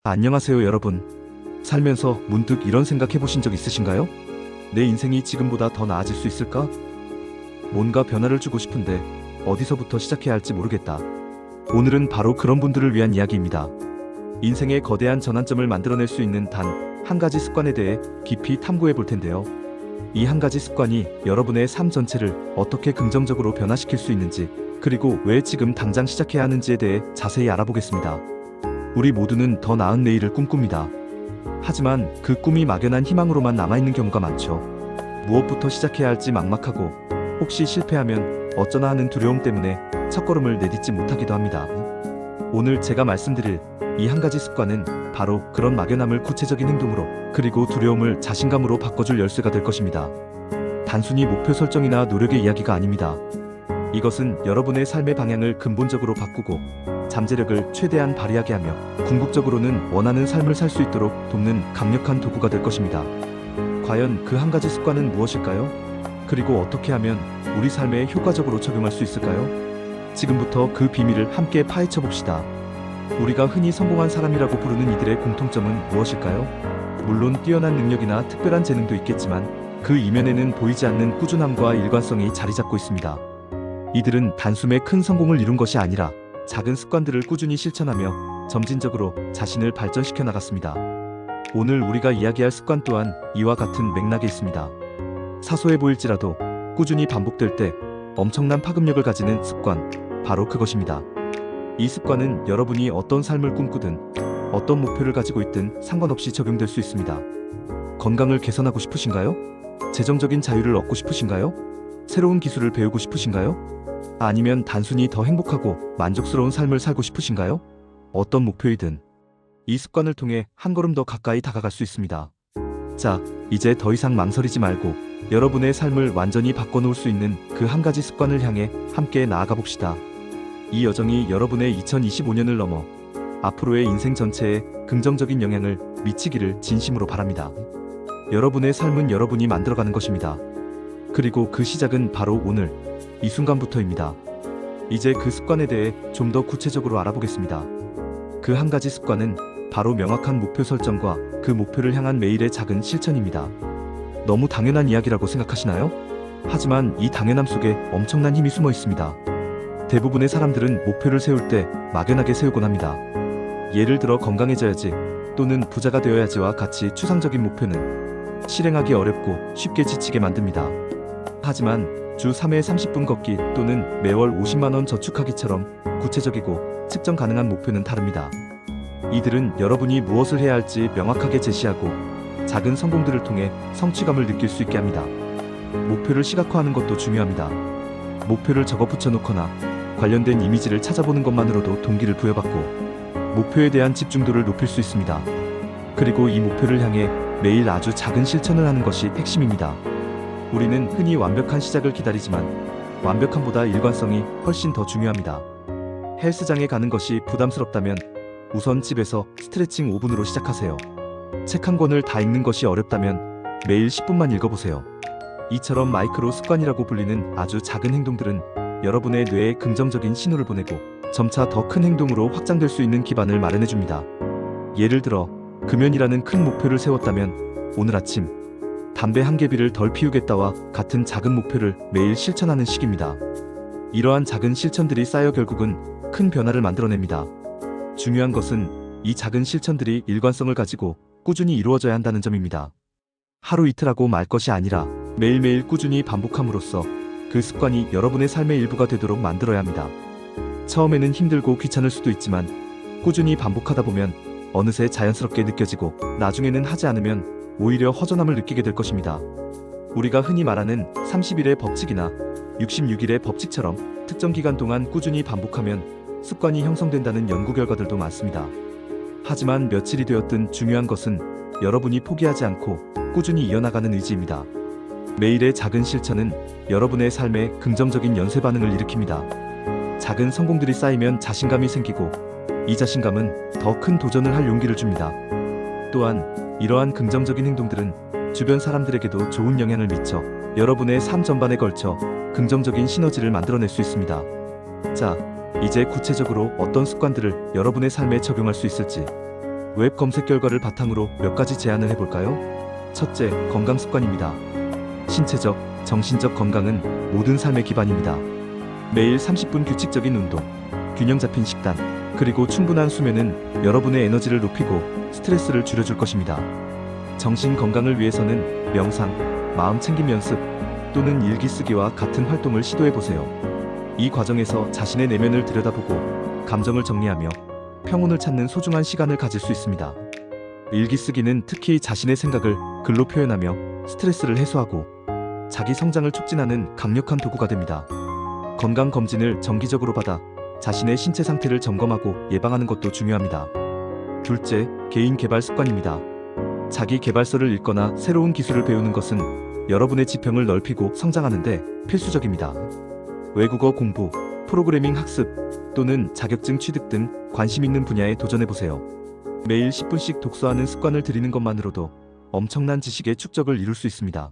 안녕하세요 여러분. 살면서 문득 이런 생각 해보신 적 있으신가요? 내 인생이 지금보다 더 나아질 수 있을까? 뭔가 변화를 주고 싶은데 어디서부터 시작해야 할지 모르겠다. 오늘은 바로 그런 분들을 위한 이야기입니다. 인생의 거대한 전환점을 만들어낼 수 있는 단 한 가지 습관에 대해 깊이 탐구해 볼 텐데요. 이 한 가지 습관이 여러분의 삶 전체를 어떻게 긍정적으로 변화시킬 수 있는지, 그리고 왜 지금 당장 시작해야 하는지에 대해 자세히 알아보겠습니다. 우리 모두는 더 나은 내일을 꿈꿉니다. 하지만 그 꿈이 막연한 희망으로만 남아있는 경우가 많죠. 무엇부터 시작해야 할지 막막하고, 혹시 실패하면 어쩌나 하는 두려움 때문에 첫걸음을 내딛지 못하기도 합니다. 오늘 제가 말씀드릴 이 한 가지 습관은 바로 그런 막연함을 구체적인 행동으로, 그리고 두려움을 자신감으로 바꿔줄 열쇠가 될 것입니다. 단순히 목표 설정이나 노력의 이야기가 아닙니다. 이것은 여러분의 삶의 방향을 근본적으로 바꾸고 잠재력을 최대한 발휘하게 하며 궁극적으로는 원하는 삶을 살 수 있도록 돕는 강력한 도구가 될 것입니다. 과연 그 한 가지 습관은 무엇일까요? 그리고 어떻게 하면 우리 삶에 효과적으로 적용할 수 있을까요? 지금부터 그 비밀을 함께 파헤쳐 봅시다. 우리가 흔히 성공한 사람이라고 부르는 이들의 공통점은 무엇일까요? 물론 뛰어난 능력이나 특별한 재능도 있겠지만 그 이면에는 보이지 않는 꾸준함과 일관성이 자리 잡고 있습니다. 이들은 단숨에 큰 성공을 이룬 것이 아니라 작은 습관들을 꾸준히 실천하며 점진적으로 자신을 발전시켜 나갔습니다. 오늘 우리가 이야기할 습관 또한 이와 같은 맥락에 있습니다. 사소해 보일지라도 꾸준히 반복될 때 엄청난 파급력을 가지는 습관, 바로 그것입니다. 이 습관은 여러분이 어떤 삶을 꿈꾸든 어떤 목표를 가지고 있든 상관없이 적용될 수 있습니다. 건강을 개선하고 싶으신가요? 재정적인 자유를 얻고 싶으신가요? 새로운 기술을 배우고 싶으신가요? 아니면 단순히 더 행복하고 만족스러운 삶을 살고 싶으신가요? 어떤 목표이든 이 습관을 통해 한 걸음 더 가까이 다가갈 수 있습니다. 자, 이제 더 이상 망설이지 말고 여러분의 삶을 완전히 바꿔놓을 수 있는 그 한 가지 습관을 향해 함께 나아가 봅시다. 이 여정이 여러분의 2025년을 넘어 앞으로의 인생 전체에 긍정적인 영향을 미치기를 진심으로 바랍니다. 여러분의 삶은 여러분이 만들어가는 것입니다. 그리고 그 시작은 바로 오늘, 이 순간부터입니다. 이제 그 습관에 대해 좀 더 구체적으로 알아보겠습니다. 그 한 가지 습관은 바로 명확한 목표 설정과 그 목표를 향한 매일의 작은 실천입니다. 너무 당연한 이야기라고 생각하시나요? 하지만 이 당연함 속에 엄청난 힘이 숨어 있습니다. 대부분의 사람들은 목표를 세울 때 막연하게 세우곤 합니다. 예를 들어 건강해져야지 또는 부자가 되어야지와 같이 추상적인 목표는 실행하기 어렵고 쉽게 지치게 만듭니다. 하지만 주 3회 30분 걷기 또는 매월 50만원 저축하기처럼 구체적이고 측정 가능한 목표는 다릅니다. 이들은 여러분이 무엇을 해야 할지 명확하게 제시하고 작은 성공들을 통해 성취감을 느낄 수 있게 합니다. 목표를 시각화하는 것도 중요합니다. 목표를 적어 붙여놓거나 관련된 이미지를 찾아보는 것만으로도 동기를 부여받고 목표에 대한 집중도를 높일 수 있습니다. 그리고 이 목표를 향해 매일 아주 작은 실천을 하는 것이 핵심입니다. 우리는 흔히 완벽한 시작을 기다리지만 완벽함보다 일관성이 훨씬 더 중요합니다. 헬스장에 가는 것이 부담스럽다면 우선 집에서 스트레칭 5분으로 시작하세요. 책 한 권을 다 읽는 것이 어렵다면 매일 10분만 읽어보세요. 이처럼 마이크로 습관이라고 불리는 아주 작은 행동들은 여러분의 뇌에 긍정적인 신호를 보내고 점차 더 큰 행동으로 확장될 수 있는 기반을 마련해줍니다. 예를 들어 금연이라는 큰 목표를 세웠다면 오늘 아침 담배 한 개비를 덜 피우겠다와 같은 작은 목표를 매일 실천하는 식입니다. 이러한 작은 실천들이 쌓여 결국은 큰 변화를 만들어냅니다. 중요한 것은 이 작은 실천들이 일관성을 가지고 꾸준히 이루어져야 한다는 점입니다. 하루 이틀 하고 말 것이 아니라 매일매일 꾸준히 반복함으로써 그 습관이 여러분의 삶의 일부가 되도록 만들어야 합니다. 처음에는 힘들고 귀찮을 수도 있지만 꾸준히 반복하다 보면 어느새 자연스럽게 느껴지고 나중에는 하지 않으면 오히려 허전함을 느끼게 될 것입니다. 우리가 흔히 말하는 30일의 법칙이나 66일의 법칙처럼 특정 기간 동안 꾸준히 반복하면 습관이 형성된다는 연구 결과들도 많습니다. 하지만 며칠이 되었든 중요한 것은 여러분이 포기하지 않고 꾸준히 이어나가는 의지입니다. 매일의 작은 실천은 여러분의 삶에 긍정적인 연쇄 반응을 일으킵니다. 작은 성공들이 쌓이면 자신감이 생기고 이 자신감은 더 큰 도전을 할 용기를 줍니다. 또한 이러한 긍정적인 행동들은 주변 사람들에게도 좋은 영향을 미쳐 여러분의 삶 전반에 걸쳐 긍정적인 시너지를 만들어낼 수 있습니다. 자, 이제 구체적으로 어떤 습관들을 여러분의 삶에 적용할 수 있을지 웹 검색 결과를 바탕으로 몇 가지 제안을 해볼까요? 첫째, 건강 습관입니다. 신체적, 정신적 건강은 모든 삶의 기반입니다. 매일 30분 규칙적인 운동, 균형 잡힌 식단, 그리고 충분한 수면은 여러분의 에너지를 높이고 스트레스를 줄여줄 것입니다. 정신 건강을 위해서는 명상, 마음 챙김 연습 또는 일기 쓰기와 같은 활동을 시도해보세요. 이 과정에서 자신의 내면을 들여다보고 감정을 정리하며 평온을 찾는 소중한 시간을 가질 수 있습니다. 일기 쓰기는 특히 자신의 생각을 글로 표현하며 스트레스를 해소하고 자기 성장을 촉진하는 강력한 도구가 됩니다. 건강 검진을 정기적으로 받아 자신의 신체 상태를 점검하고 예방하는 것도 중요합니다. 둘째, 개인 개발 습관입니다. 자기 개발서를 읽거나 새로운 기술을 배우는 것은 여러분의 지평을 넓히고 성장하는 데 필수적입니다. 외국어 공부, 프로그래밍 학습 또는 자격증 취득 등 관심 있는 분야에 도전해보세요. 매일 10분씩 독서하는 습관을 들이는 것만으로도 엄청난 지식의 축적을 이룰 수 있습니다.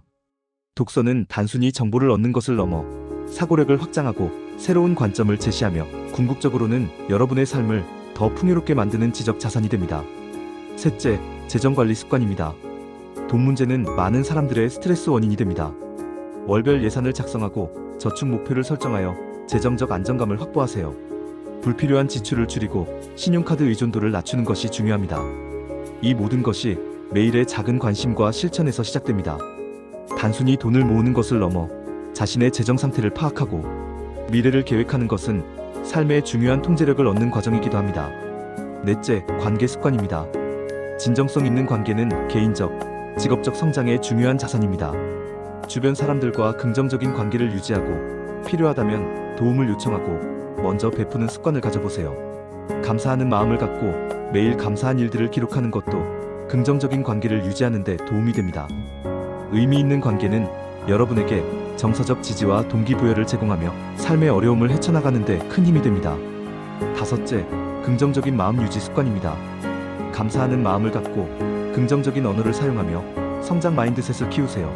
독서는 단순히 정보를 얻는 것을 넘어 사고력을 확장하고 새로운 관점을 제시하며 궁극적으로는 여러분의 삶을 더 풍요롭게 만드는 지적 자산이 됩니다. 셋째, 재정관리 습관입니다. 돈 문제는 많은 사람들의 스트레스 원인이 됩니다. 월별 예산을 작성하고 저축 목표를 설정하여 재정적 안정감을 확보하세요. 불필요한 지출을 줄이고 신용카드 의존도를 낮추는 것이 중요합니다. 이 모든 것이 매일의 작은 관심과 실천에서 시작됩니다. 단순히 돈을 모으는 것을 넘어 자신의 재정 상태를 파악하고 미래를 계획하는 것은 삶의 중요한 통제력을 얻는 과정이기도 합니다. 넷째, 관계 습관입니다. 진정성 있는 관계는 개인적, 직업적 성장의 중요한 자산입니다. 주변 사람들과 긍정적인 관계를 유지하고 필요하다면 도움을 요청하고 먼저 베푸는 습관을 가져보세요. 감사하는 마음을 갖고 매일 감사한 일들을 기록하는 것도 긍정적인 관계를 유지하는 데 도움이 됩니다. 의미 있는 관계는 여러분에게 정서적 지지와 동기부여를 제공하며 삶의 어려움을 헤쳐나가는 데 큰 힘이 됩니다. 다섯째, 긍정적인 마음 유지 습관입니다. 감사하는 마음을 갖고 긍정적인 언어를 사용하며 성장 마인드셋을 키우세요.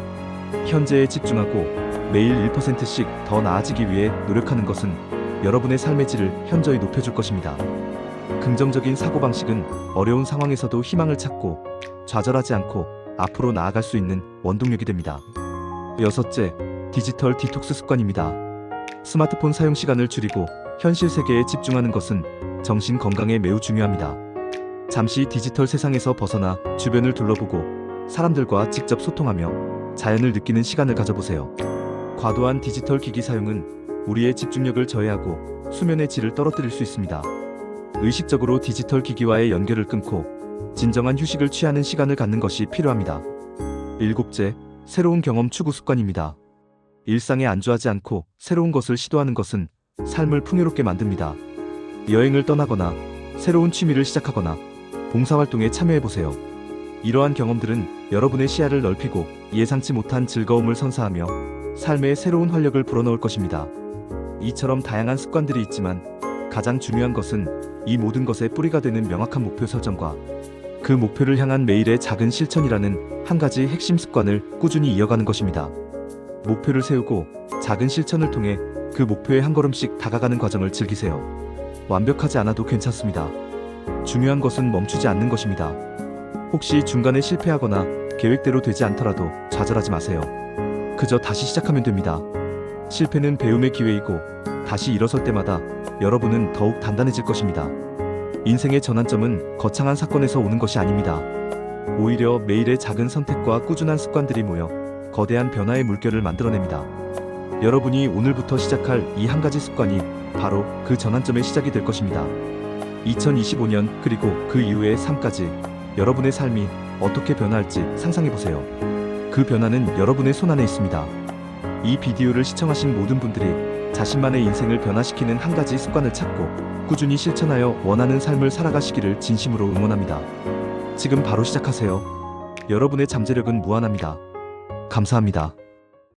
현재에 집중하고 매일 1%씩 더 나아지기 위해 노력하는 것은 여러분의 삶의 질을 현저히 높여줄 것입니다. 긍정적인 사고방식은 어려운 상황에서도 희망을 찾고 좌절하지 않고 앞으로 나아갈 수 있는 원동력이 됩니다. 여섯째, 디지털 디톡스 습관입니다. 스마트폰 사용 시간을 줄이고 현실 세계에 집중하는 것은 정신 건강에 매우 중요합니다. 잠시 디지털 세상에서 벗어나 주변을 둘러보고 사람들과 직접 소통하며 자연을 느끼는 시간을 가져보세요. 과도한 디지털 기기 사용은 우리의 집중력을 저해하고 수면의 질을 떨어뜨릴 수 있습니다. 의식적으로 디지털 기기와의 연결을 끊고 진정한 휴식을 취하는 시간을 갖는 것이 필요합니다. 일곱째, 새로운 경험 추구 습관입니다. 일상에 안주하지 않고 새로운 것을 시도하는 것은 삶을 풍요롭게 만듭니다. 여행을 떠나거나 새로운 취미를 시작하거나 봉사활동에 참여해보세요. 이러한 경험들은 여러분의 시야를 넓히고 예상치 못한 즐거움을 선사하며 삶에 새로운 활력을 불어넣을 것입니다. 이처럼 다양한 습관들이 있지만 가장 중요한 것은 이 모든 것의 뿌리가 되는 명확한 목표 설정과 그 목표를 향한 매일의 작은 실천이라는 한 가지 핵심 습관을 꾸준히 이어가는 것입니다. 목표를 세우고 작은 실천을 통해 그 목표에 한 걸음씩 다가가는 과정을 즐기세요. 완벽하지 않아도 괜찮습니다. 중요한 것은 멈추지 않는 것입니다. 혹시 중간에 실패하거나 계획대로 되지 않더라도 좌절하지 마세요. 그저 다시 시작하면 됩니다. 실패는 배움의 기회이고 다시 일어설 때마다 여러분은 더욱 단단해질 것입니다. 인생의 전환점은 거창한 사건에서 오는 것이 아닙니다. 오히려 매일의 작은 선택과 꾸준한 습관들이 모여 거대한 변화의 물결을 만들어냅니다. 여러분이 오늘부터 시작할 이 한 가지 습관이 바로 그 전환점의 시작이 될 것입니다. 2025년 그리고 그 이후의 삶까지 여러분의 삶이 어떻게 변화할지 상상해보세요. 그 변화는 여러분의 손안에 있습니다. 이 비디오를 시청하신 모든 분들이 자신만의 인생을 변화시키는 한 가지 습관을 찾고 꾸준히 실천하여 원하는 삶을 살아가시기를 진심으로 응원합니다. 지금 바로 시작하세요. 여러분의 잠재력은 무한합니다. 감사합니다.